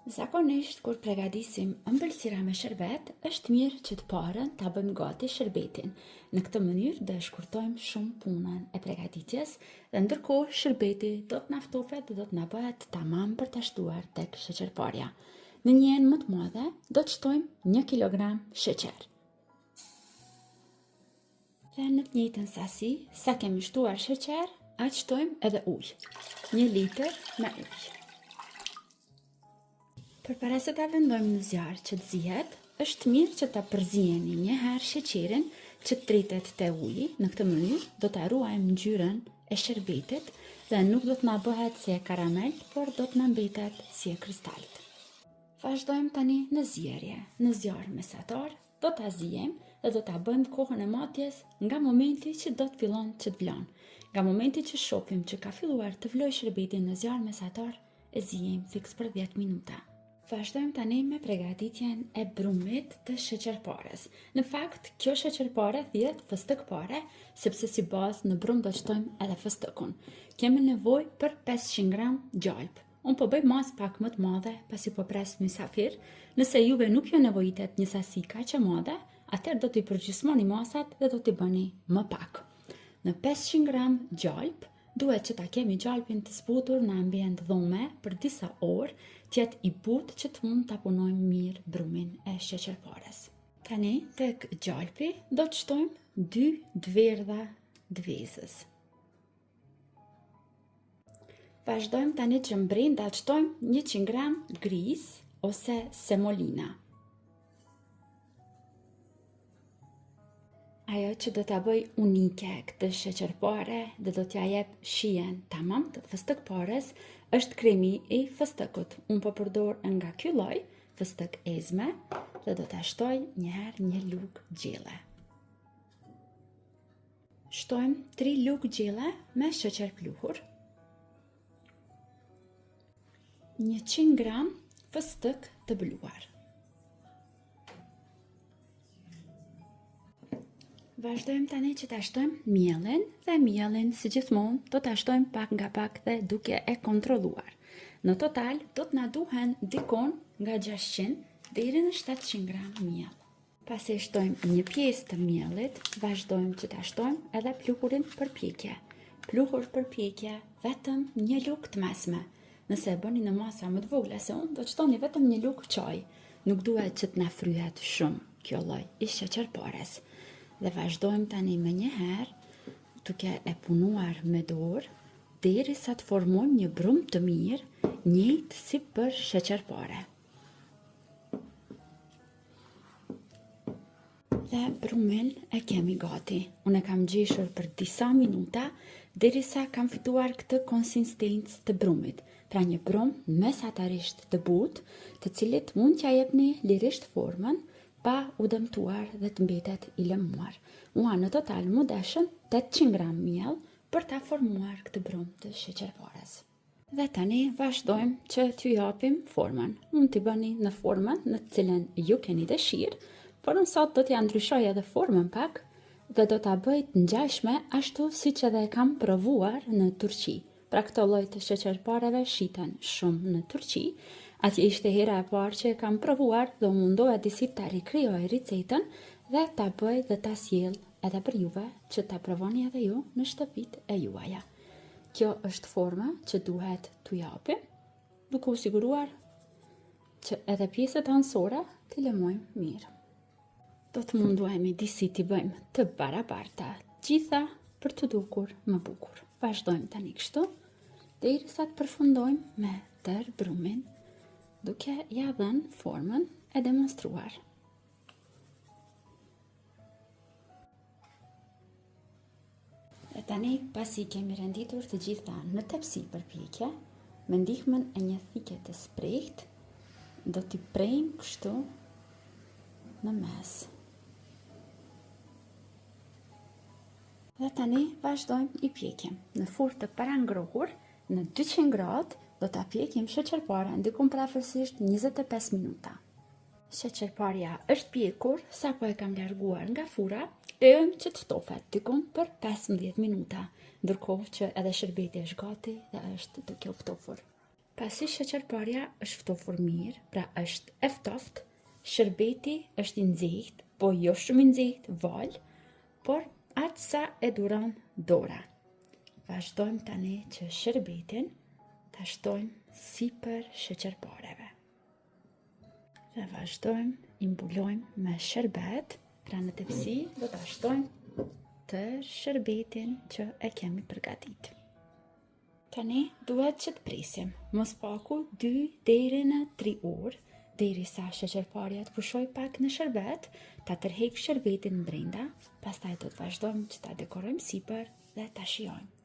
Zakonisht, kur përgatisim ëmbëlsira me sherbet, është mirë që të parën ta bëjmë gati sherbetin. Në këtë mënyrë do e shkurtojmë shumë punën e përgatitjes dhe ndërkohë sherbeti do të na ftofet dhe do të na bëhet tamam për ta shtuar tek sheqerparja. Në një enë më të madhe do të shtojmë 1 kilogram sheqer. Dhe në të njëjtën sasi, sa kemi shtuar sheqer, aq shtojmë edhe ujë. 1 litër me ujë. Përpara se ta vendojmë në zjarr që të zihet, është mirë që ta përziheni një herë sheqerin që të tritet te uji. Në këtë mënyrë do ta ruajmë ngjyrën e sherbetit dhe nuk do të na bëhet si e karamel, por do të na mbetet si e kristalit. Vazhdojmë tani në zjerje. Në zjarr mesatar do ta zijemi dhe do ta bëjmë kohën e matjes nga momenti që do të fillon që të vlon. Nga momenti që shohim që ka filluar të vlojë sherbeti në zjarr mesatar, e zijim fiks për 10 minuta. Vazhdojmë tani me përgatitjen e brumit të sheqerpares. Në fakt, kjo sheqerpare thihet fëstëkpare, sepse si bazë në brum do të shtojmë edhe fëstëkun. Kemi nevojë për 500 gram gjalp. Unë po bëj masë pak më të madhe, pasi po pres mysafir. Nëse juve nuk ju nevojitet një sasi kaq e madhe, atëherë do t'i përgjysmoni masat dhe do t'i bëni më pak. Në 500 gram gjalp, duhet që ta kemi gjalpin të zbutur në ambient dhume për disa orë, tjetë i butë që të mund të punojmë mirë brumin e sheqerpares. Tani, tek gjalpi, do të shtojmë 2 dverdha dvezës. Vazhdojmë tani që brenda të shtojmë 100 gram gris ose semolina. Ajo që do t'a bëj unike këtë sheqerpare dhe do t'ja jep shijen tamam të fëstëkpares është kremi i fëstëkut. Unë po përdor nga ky lloj fëstëk ezme dhe do t'a shtoj një herë 1 lugë gjelle. Shtojmë 3 lugë gjelle me sheqer pluhur. 100 gram fëstëk të bluar. Vazhdojmë tani që ta shtojmë miellin dhe miellin si gjithmonë do ta shtojmë pak nga pak dhe duke e kontrolluar. Në total do të na duhen dikon nga 600 deri në 700 gram miell. Pasi shtojmë një pjesë të miellit, vazhdojmë që ta shtojmë edhe pluhurin për pjekje. Pluhur për pjekje vetëm 1 lugë të mesme. Nëse e bëni në masa më të vogla se unë, do të shtoni vetëm 1 lugë çaj. Nuk duhet që të na fryhet shumë kjo lloj i sheqerpares. Dhe vazhdojmë tani me një herë, duke e punuar me dorë, deri sa të formojmë një brum të mirë, njëjtë si për sheqerpare. Dhe brumin e kemi gati. Unë e kam gjeshur për disa minuta, deri sa kam fituar këtë konsistencë të brumit. Pra një brum mesatarisht të butë, të cilit mund t'ja jepni lirisht formën, pa u dëmtuar dhe të mbetet i lëmuar. Mua në total më deshën 800 gram miell për ta formuar këtë brum të sheqerpares. Dhe tani vazhdojmë që t'ju japim formën. Mund t'i bëni në formën në të cilën ju keni dëshirë, por unë sot do t'ja ndryshoj edhe formën pak dhe do t'a bëj të ngjashme ashtu siç edhe e kam provuar në Turqi. Pra këto lloj të sheqerpareve shiten shumë në Turqi. Atje ishte hera e parë që e kam provuar dhe mundoja disi ta rikrijoj recetën dhe ta bëj dhe ta sjell edhe për juve që ta provoni edhe ju në shtëpitë e juaja. Kjo është forma që duhet t'u japim, duke u siguruar që edhe pjesët anësore t'i lëmojmë mirë. Do të munduemi disi t'i bëjmë të barabarta, gjitha për të dukur më bukur. Vazhdojmë tani kështu, derisa të përfundojmë me tërë brumin, duke ja dhënë formën e demonstruar. Dhe tani, pasi kemi renditur të gjitha në tepsi për pjekje, me ndihmën e një thike të sprehtë, do t'i prejmë kështu në mes. Dhe tani vazhdojmë i pjekim. Në furrë të parangrohur, në 200 gradë, do ta pjekim sheqerparen diku afërsisht 25 minuta. Sheqerparja është pjekur, sa po e kam larguar nga furra, lejojmë që të ftofet diku për 15 minuta, ndërkohë që edhe sherbeti është gati dhe është duke u ftofur. Pasi sheqerparja është ftofur mirë, pra është e ftoftë, shërbeti është i nxehtë, po jo shumë i nxehtë, val, por atë sa e duron dora. Vazhdojmë tani që shërbetin ta shtojmë sipër sheqerpareve. Dhe vazhdojmë, i mbulojmë me sherbet, pra në tepsi do ta shtojmë tërë shërbetin që e kemi përgatitur. Tani duhet që të presim, mos paku 2 deri në 3 orë, derisa sheqerparja të pushoj pak në sherbet, ta tërheq shërbetin brenda, pastaj do të vazhdojmë që ta dekorojmë sipër dhe ta shijojmë.